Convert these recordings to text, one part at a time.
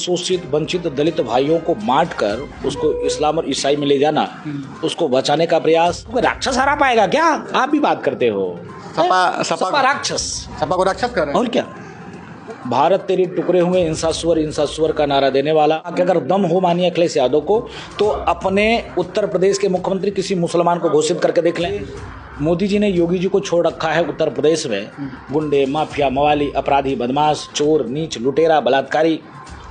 शोषित वंचित दलित भाइयों को बांट कर उसको इस्लाम और ईसाई में ले जाना, उसको बचाने का प्रयास। कोई राक्षस हरा पाएगा क्या? आप भी बात करते हो सपा राक्षस, सपा को राक्षस कर रहे हैं। और क्या? भारत तेरी टुकड़े हुए इंसा सुअर का नारा देने वाला कि अगर दम हो मानिए अखिलेश यादव को तो अपने उत्तर प्रदेश के मुख्यमंत्री किसी मुसलमान को घोषित करके देख लें। मोदी जी ने योगी जी को छोड़ रखा है उत्तर प्रदेश में। गुंडे, माफिया, मवाली, अपराधी, बदमाश, चोर, नीच, लुटेरा, बलात्कारी,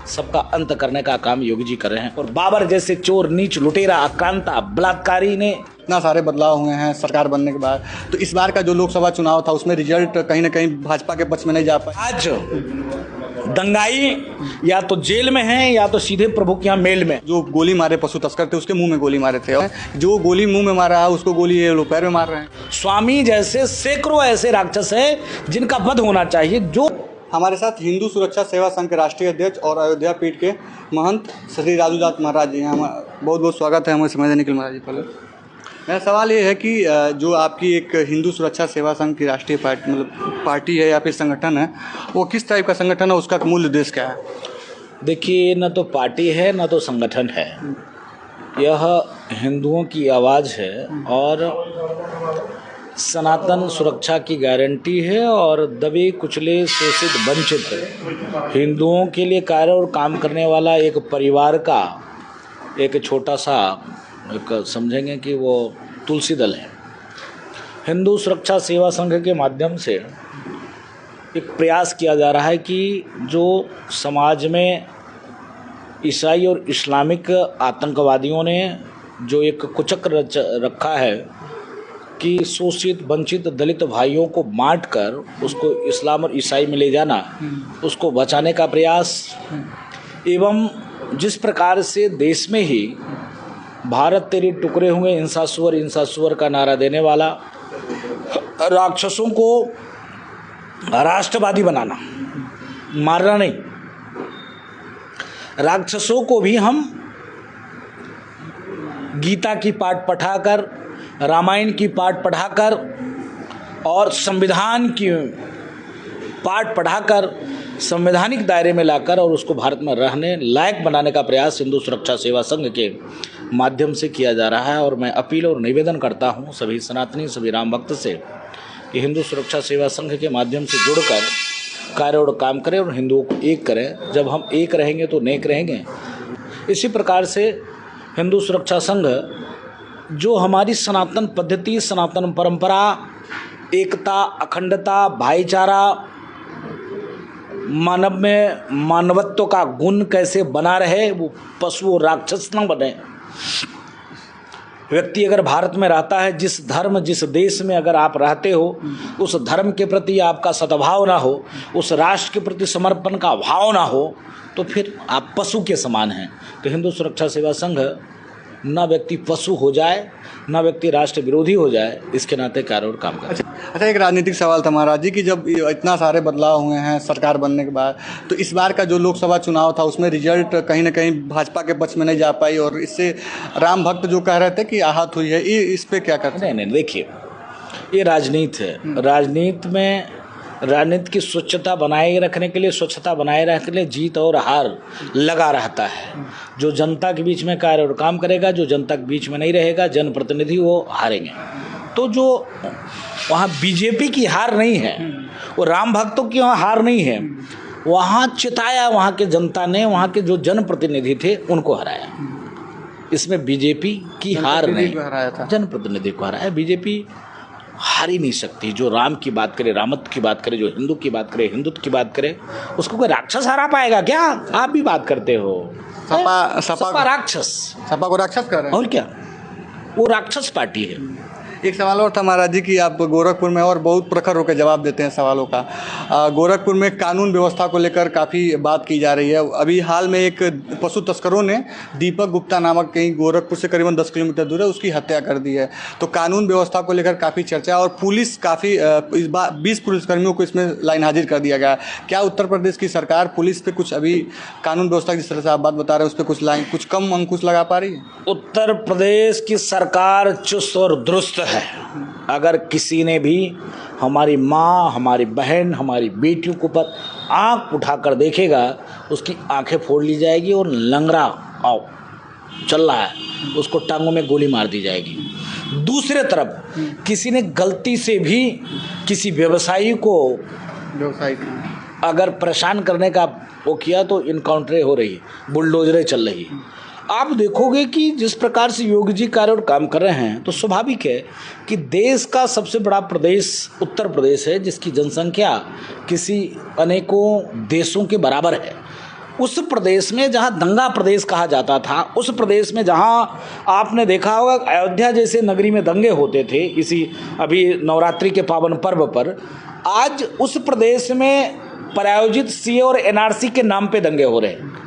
सबका अंत करने का काम योगी जी कर रहे हैं। और बाबर जैसे चोर, नीच, लुटेरा, आक्रांता, बलात्कारी ने इतना सारे बदलाव हुए हैं सरकार बनने के बाद, तो इस बार का जो लोकसभा चुनाव था उसमें रिजल्ट कहीं ना कहीं भाजपा के पक्ष में नहीं जा पाया। आज दंगाई या तो जेल में हैं या तो सीधे प्रभु के यहाँ मेल में। जो गोली मारे पशु तस्कर थे उसके मुंह में गोली मारे थे, जो गोली मुंह में मारा है उसको गोली ये लोग पैर में मार रहे हैं। स्वामी जैसे सैकड़ों ऐसे राक्षस हैं जिनका वध होना चाहिए। जो हमारे साथ हिंदू सुरक्षा सेवा संघ के राष्ट्रीय अध्यक्ष और अयोध्या पीठ के महंत श्री राजूदास महाराज जी हैं। बहुत बहुत स्वागत है हमें समय देने के लिए महाराज जी। पहले मेरा सवाल ये है कि जो आपकी एक हिंदू सुरक्षा सेवा संघ की राष्ट्रीय पार्टी है या फिर संगठन है, वो किस टाइप का संगठन है, उसका मूल उद्देश्य क्या है? देखिए, न तो पार्टी है न तो संगठन है। यह हिंदुओं की आवाज़ है और सनातन सुरक्षा की गारंटी है और दबे कुचले शोषित वंचित हिंदुओं के लिए कार्य और काम करने वाला एक परिवार का एक छोटा सा एक समझेंगे कि वो तुलसी दल है। हिंदू सुरक्षा सेवा संघ के माध्यम से एक प्रयास किया जा रहा है कि जो समाज में ईसाई और इस्लामिक आतंकवादियों ने जो एक कुचक्र रखा है कि शोषित वंचित दलित भाइयों को बांट कर उसको इस्लाम और ईसाई में ले जाना, उसको बचाने का प्रयास। एवं जिस प्रकार से देश में ही भारत तेरी टुकड़े हुए इंसा सुअर का नारा देने वाला राक्षसों को राष्ट्रवादी बनाना, मारना नहीं, राक्षसों को भी हम गीता की पाठ पढ़ाकर, रामायण की पाठ पढ़ाकर और संविधान की पाठ पढ़ाकर संवैधानिक दायरे में लाकर और उसको भारत में रहने लायक बनाने का प्रयास हिंदू सुरक्षा सेवा संघ के माध्यम से किया जा रहा है। और मैं अपील और निवेदन करता हूं सभी सनातनी, सभी राम भक्त से कि हिंदू सुरक्षा सेवा संघ के माध्यम से जुड़कर कार्य और काम करें और हिंदुओं को एक करें। जब हम एक रहेंगे तो नेक रहेंगे। इसी प्रकार से हिंदू सुरक्षा संघ जो हमारी सनातन पद्धति, सनातन परंपरा, एकता, अखंडता, भाईचारा, मानव में मानवत्व का गुण कैसे बना रहे, वो पशु और राक्षस न बने। व्यक्ति अगर भारत में रहता है, जिस धर्म जिस देश में अगर आप रहते हो, उस धर्म के प्रति आपका सद्भाव ना हो, उस राष्ट्र के प्रति समर्पण का भाव ना हो, तो फिर आप पशु के समान हैं। तो हिंदू सुरक्षा सेवा संघ ना व्यक्ति पशु हो जाए, ना व्यक्ति राष्ट्र विरोधी हो जाए, इसके नाते कार्य और काम करे। अच्छा, एक राजनीतिक सवाल था महाराज जी कि जब इतना सारे बदलाव हुए हैं सरकार बनने के बाद, तो इस बार का जो लोकसभा चुनाव था उसमें रिजल्ट कहीं ना कहीं भाजपा के पक्ष में नहीं जा पाई और इससे राम भक्त जो कह रहे थे कि आहत हुई है, ये इस पे क्या कहते हैं? नहीं, देखिए, ये राजनीति है। राजनीति की स्वच्छता बनाए रखने के लिए, स्वच्छता बनाए रखने के लिए जीत और हार लगा रहता है। जो जनता के बीच में कार्य और काम करेगा, जो जनता के बीच में नहीं रहेगा, जनप्रतिनिधि, वो हारेंगे। तो जो वहाँ बीजेपी की हार नहीं है, वो राम भक्तों की वहाँ हार नहीं है, वहाँ चिताया वहाँ के जनता ने, वहाँ के जो जनप्रतिनिधि थे उनको हराया। इसमें बीजेपी की हार नहीं, जनप्रतिनिधि को हराया। बीजेपी हार ही नहीं सकती। जो राम की बात करे, रामत्व की बात करे, जो हिंदू की बात करे, हिंदुत्व की बात करे, उसको कोई राक्षस हरा पाएगा क्या? आप भी बात करते हो सपा राक्षस, सपा को राक्षस कर रहे हैं। और क्या? वो राक्षस पार्टी है। एक सवाल और था महाराज जी कि आप गोरखपुर में और बहुत प्रखर होकर जवाब देते हैं सवालों का। गोरखपुर में कानून व्यवस्था को लेकर काफ़ी बात की जा रही है। अभी हाल में एक पशु तस्करों ने दीपक गुप्ता नामक कहीं गोरखपुर से करीबन 10 किलोमीटर दूर है, उसकी हत्या कर दी है। तो कानून व्यवस्था को लेकर काफ़ी चर्चा और पुलिस काफ़ी 20 पुलिसकर्मियों को इसमें लाइन हाजिर कर दिया गया। क्या उत्तर प्रदेश की सरकार पुलिस पे कुछ अभी कानून व्यवस्था जिस तरह से आप बात बता रहे हैं उस पर कुछ कम अंकुश लगा पा रही है? उत्तर प्रदेश की सरकार चुस्त और दुरुस्त है। अगर किसी ने भी हमारी माँ, हमारी बहन, हमारी बेटियों के ऊपर आँख उठाकर देखेगा उसकी आंखें फोड़ ली जाएगी और लंगड़ा आओ चल रहा है उसको टांगों में गोली मार दी जाएगी। दूसरे तरफ किसी ने गलती से भी किसी व्यवसायी को अगर परेशान करने का वो किया तो इनकाउंटरें हो रही, बुलडोजरें चल रही। आप देखोगे कि जिस प्रकार से योगी जी कार्य और काम कर रहे हैं तो स्वाभाविक है कि देश का सबसे बड़ा प्रदेश उत्तर प्रदेश है, जिसकी जनसंख्या किसी अनेकों देशों के बराबर है। उस प्रदेश में जहाँ दंगा प्रदेश कहा जाता था, उस प्रदेश में जहाँ आपने देखा होगा अयोध्या जैसे नगरी में दंगे होते थे इसी अभी नवरात्रि के पावन पर्व पर, आज उस प्रदेश में प्रायोजित सीए और एनआरसी के नाम पे दंगे हो रहे हैं।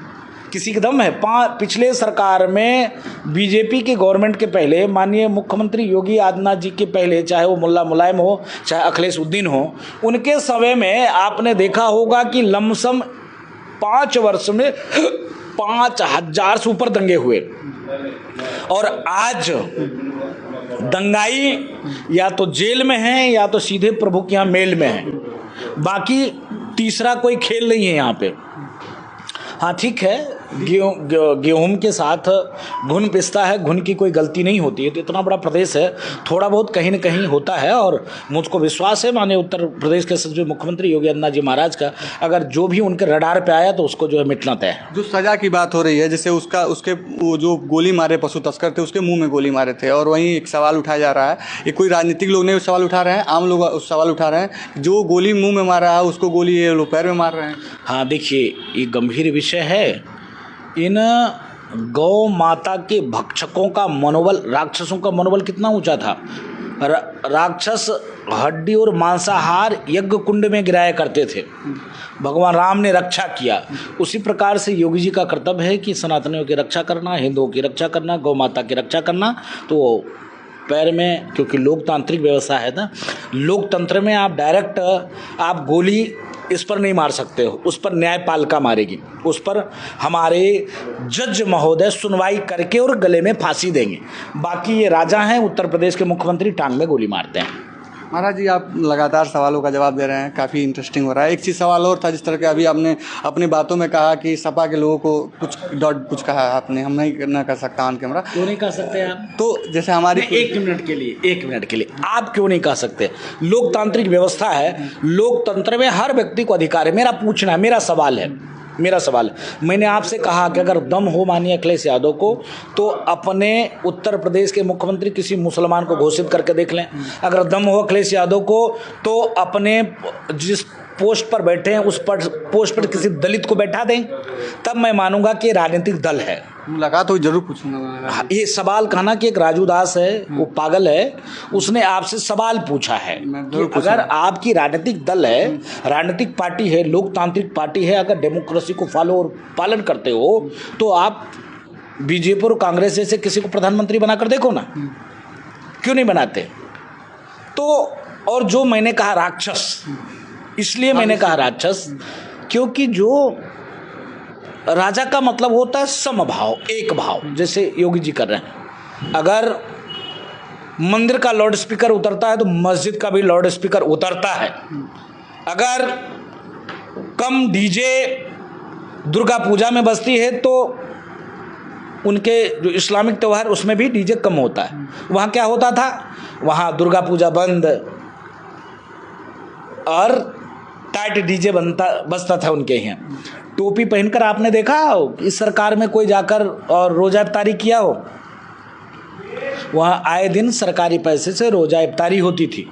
किसी का दम है? पिछले सरकार में बीजेपी के गवर्नमेंट के पहले माननीय मुख्यमंत्री योगी आदित्यनाथ जी के पहले, चाहे वो मुल्ला मुलायम हो चाहे अखिलेश उद्दीन हो, उनके समय में आपने देखा होगा कि लमसम 5 वर्ष में 5000 से ऊपर दंगे हुए। और आज दंगाई या तो जेल में हैं या तो सीधे प्रभु के यहाँ मेल में हैं, बाकी तीसरा कोई खेल नहीं है यहाँ पे। हाँ ठीक है, गेहूं के साथ घुन पिसता है, घुन की कोई गलती नहीं होती है। तो इतना बड़ा प्रदेश है, थोड़ा बहुत कहीं न कहीं होता है। और मुझको विश्वास है माननीय उत्तर प्रदेश के जो मुख्यमंत्री योगी आदित्यनाथ जी महाराज का, अगर जो भी उनके रडार पे आया तो उसको जो है मिटना तय है। जो सजा की बात हो रही है, जैसे उसके वो जो गोली मारे पशु तस्कर थे उसके मुंह में गोली मारे थे, और वहीं एक सवाल उठाया जा रहा है, ये कोई राजनीतिक लोग नहीं सवाल उठा रहे हैं, आम लोग उस सवाल उठा रहे हैं, जो गोली मुँह में मार रहा है उसको गोली ये लोग पैर में मार रहे हैं। हाँ देखिए, ये गंभीर विषय है। इन गौ माता के भक्षकों का मनोबल, राक्षसों का मनोबल कितना ऊंचा था। राक्षस हड्डी और मांसाहार यज्ञ कुंड में गिराया करते थे, भगवान राम ने रक्षा किया। उसी प्रकार से योगी जी का कर्तव्य है कि सनातनियों की रक्षा करना, हिंदुओं की रक्षा करना, गौ माता की रक्षा करना। तो पैर में, क्योंकि लोकतांत्रिक व्यवस्था है ना, लोकतंत्र में आप डायरेक्ट आप गोली इस पर नहीं मार सकते हो, उस पर न्यायपालिका मारेगी, उस पर हमारे जज महोदय सुनवाई करके और गले में फांसी देंगे। बाकी ये राजा हैं उत्तर प्रदेश के मुख्यमंत्री, टांग में गोली मारते हैं। महाराज जी, आप लगातार सवालों का जवाब दे रहे हैं, काफ़ी इंटरेस्टिंग हो रहा है। एक चीज़ सवाल और था, जिस तरह के अभी आपने अपनी बातों में कहा कि सपा के लोगों को कुछ कहा आपने, हम नहीं कर सकता ऑन कैमरा। क्यों नहीं कह सकते आप? तो जैसे हमारी एक मिनट के लिए आप क्यों नहीं कह सकते? लोकतांत्रिक व्यवस्था है, लोकतंत्र में हर व्यक्ति को अधिकार है। मेरा पूछना, मेरा सवाल है, मैंने आपसे कहा कि अगर दम हो माननीय अखिलेश यादव को तो अपने उत्तर प्रदेश के मुख्यमंत्री किसी मुसलमान को घोषित करके देख लें। अगर दम हो अखिलेश यादव को तो अपने जिस पोस्ट पर बैठे हैं उस पोस्ट पर किसी दलित को बैठा दें, तब मैं मानूंगा कि राजनीतिक दल है। मुलाकात हो जरूर पूछूंगा। ये सवाल कहना कि एक राजू दास है, वो पागल है, उसने आपसे सवाल पूछा है कि अगर आपकी राजनीतिक दल है, राजनीतिक पार्टी है, लोकतांत्रिक पार्टी है, अगर डेमोक्रेसी को फॉलो और पालन करते हो तो आप बीजेपी और कांग्रेस जैसे किसी को प्रधानमंत्री बनाकर देखो ना, क्यों नहीं बनाते? तो और जो मैंने कहा राक्षस, इसलिए मैंने कहा राक्षस क्योंकि जो राजा का मतलब होता है समभाव, एक भाव, जैसे योगी जी कर रहे हैं। अगर मंदिर का लाउड स्पीकर उतरता है तो मस्जिद का भी लाउड स्पीकर उतरता है। अगर कम डीजे दुर्गा पूजा में बजती है तो उनके जो इस्लामिक त्यौहार उसमें भी डीजे कम होता है। वहाँ क्या होता था? वहाँ दुर्गा पूजा बंद और टाइट डीजे बजता था उनके यहाँ। टोपी पहनकर आपने देखा हो इस सरकार में कोई जाकर और रोज़ा इफ्तारी किया हो? वहाँ आए दिन सरकारी पैसे से रोज़ा इफ्तारी होती थी।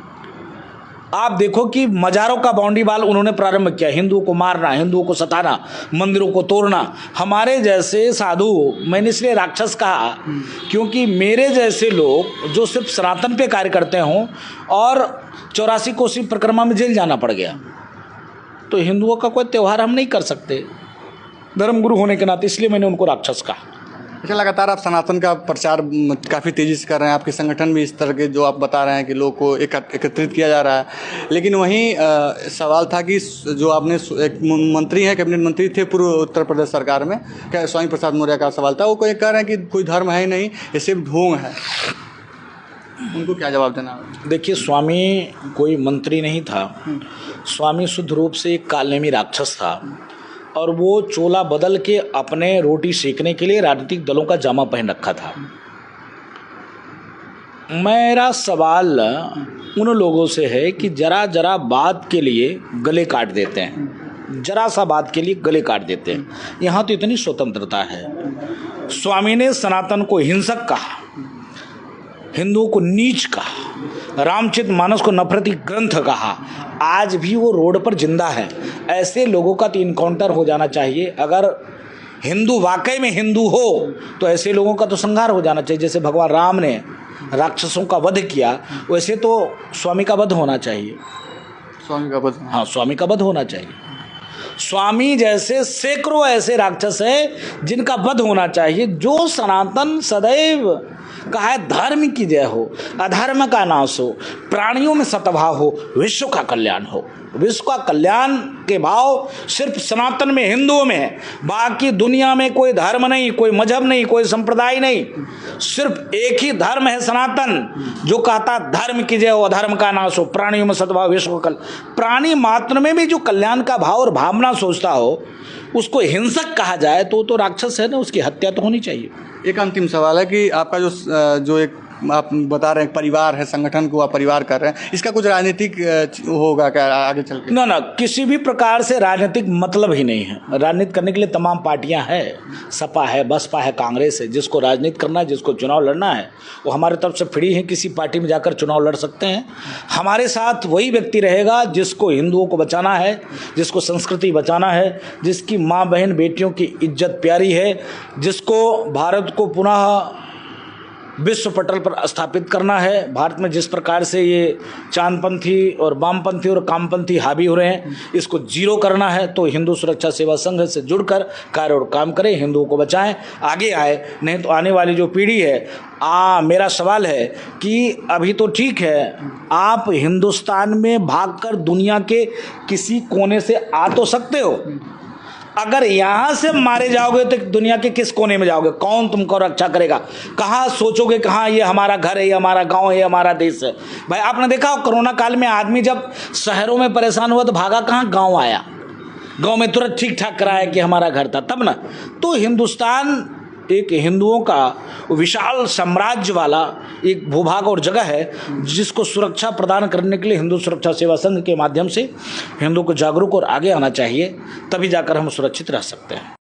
आप देखो कि मज़ारों का बाउंड्रीवाल उन्होंने प्रारंभ किया, हिंदुओं को मारना, हिंदुओं को सताना, मंदिरों को तोड़ना। हमारे जैसे साधु, मैंने इसलिए राक्षस कहा क्योंकि मेरे जैसे लोग जो सिर्फ सनातन पे कार्य करते हों और 84 कोसी परिक्रमा में जेल जाना पड़ गया, तो हिंदुओं का कोई त्यौहार हम नहीं कर सकते धर्मगुरु होने के नाते, इसलिए मैंने उनको राक्षस कहा। अच्छा, लगातार आप सनातन का प्रचार काफ़ी तेज़ी से कर रहे हैं, आपके संगठन भी इस तरह के जो आप बता रहे हैं कि लोगों को एकत्रित किया जा रहा है, लेकिन वहीं सवाल था कि जो आपने एक मंत्री हैं, कैबिनेट मंत्री थे पूर्व उत्तर प्रदेश सरकार में, क्या स्वामी प्रसाद मौर्य का सवाल था, वो कोई कह रहे हैं कि कोई धर्म है ही नहीं, ये सिर्फ ढोंग है। उनको क्या जवाब देना? देखिए, स्वामी कोई मंत्री नहीं था। स्वामी शुद्ध रूप से एक कालनेमी राक्षस था और वो चोला बदल के अपने रोटी सेकने के लिए राजनीतिक दलों का जामा पहन रखा था। मेरा सवाल उन लोगों से है कि जरा जरा बात के लिए गले काट देते हैं, जरा सा बात के लिए गले काट देते हैं। यहाँ तो इतनी स्वतंत्रता है। स्वामी ने सनातन को हिंसक कहा, हिंदुओं को नीच कहा, रामचरितमानस को नफरती ग्रंथ कहा। आज भी वो रोड पर जिंदा है। ऐसे लोगों का तो इनकाउंटर हो जाना चाहिए। अगर हिंदू वाकई में हिंदू हो तो ऐसे लोगों का तो संहार हो जाना चाहिए। जैसे भगवान राम ने राक्षसों का वध किया, वैसे तो स्वामी का वध होना चाहिए। स्वामी का वध? हाँ, स्वामी का वध होना चाहिए। स्वामी जैसे सैकड़ों ऐसे राक्षस हैं जिनका वध होना चाहिए। जो सनातन सदैव कहा है धर्म की जय हो, अधर्म का नाश हो, प्राणियों में सद्भाव हो, विश्व का कल्याण हो। विश्व का कल्याण के भाव सिर्फ सनातन में, हिंदुओं में है। बाकी दुनिया में कोई धर्म नहीं, कोई मजहब नहीं, कोई संप्रदाय नहीं। सिर्फ एक ही धर्म है सनातन, जो कहता धर्म की जय हो, अधर्म का नाश हो, प्राणियों में सद्भाव, विश्व का कल्याण। प्राणी मात्र में भी जो कल्याण का भाव और भावना सोचता हो, उसको हिंसक कहा जाए तो राक्षस है ना, उसकी हत्या तो होनी चाहिए। एक अंतिम सवाल है कि आपका जो एक आप बता रहे हैं परिवार है, संगठन को आप परिवार कर रहे हैं, इसका कुछ राजनीतिक होगा क्या आगे चल के? ना, किसी भी प्रकार से राजनीतिक मतलब ही नहीं है। राजनीति करने के लिए तमाम पार्टियां हैं, सपा है, बसपा है, कांग्रेस है। जिसको राजनीति करना है, जिसको चुनाव लड़ना है, वो हमारे तरफ से फ्री है, किसी पार्टी में जाकर चुनाव लड़ सकते हैं। हमारे साथ वही व्यक्ति रहेगा जिसको हिंदुओं को बचाना है, जिसको संस्कृति बचाना है, जिसकी माँ बहन बेटियों की इज्जत प्यारी है, जिसको भारत को पुनः विश्व पटल पर स्थापित करना है। भारत में जिस प्रकार से ये चांदपंथी और वामपंथी और कामपंथी हावी हो रहे हैं, इसको जीरो करना है। तो हिंदू सुरक्षा सेवा संघ से जुड़कर कार्य और काम करें, हिंदुओं को बचाएं, आगे आए। नहीं तो आने वाली जो पीढ़ी है, मेरा सवाल है कि अभी तो ठीक है, आप हिंदुस्तान में भागकर दुनिया के किसी कोने से आ तो सकते हो। अगर यहाँ से मारे जाओगे तो दुनिया के किस कोने में जाओगे? कौन तुमको रक्षा करेगा? कहाँ सोचोगे कहाँ ये हमारा घर है, ये हमारा गांव है, ये हमारा देश है? भाई, आपने देखा कोरोना काल में आदमी जब शहरों में परेशान हुआ तो भागा कहाँ? गांव आया। गांव में तुरंत ठीक ठाक कराया कि हमारा घर था, तब ना। तो हिंदुस्तान एक हिंदुओं का विशाल साम्राज्य वाला एक भूभाग और जगह है, जिसको सुरक्षा प्रदान करने के लिए हिंदू सुरक्षा सेवा संघ के माध्यम से हिंदू को जागरूक और आगे आना चाहिए। तभी जाकर हम सुरक्षित रह सकते हैं।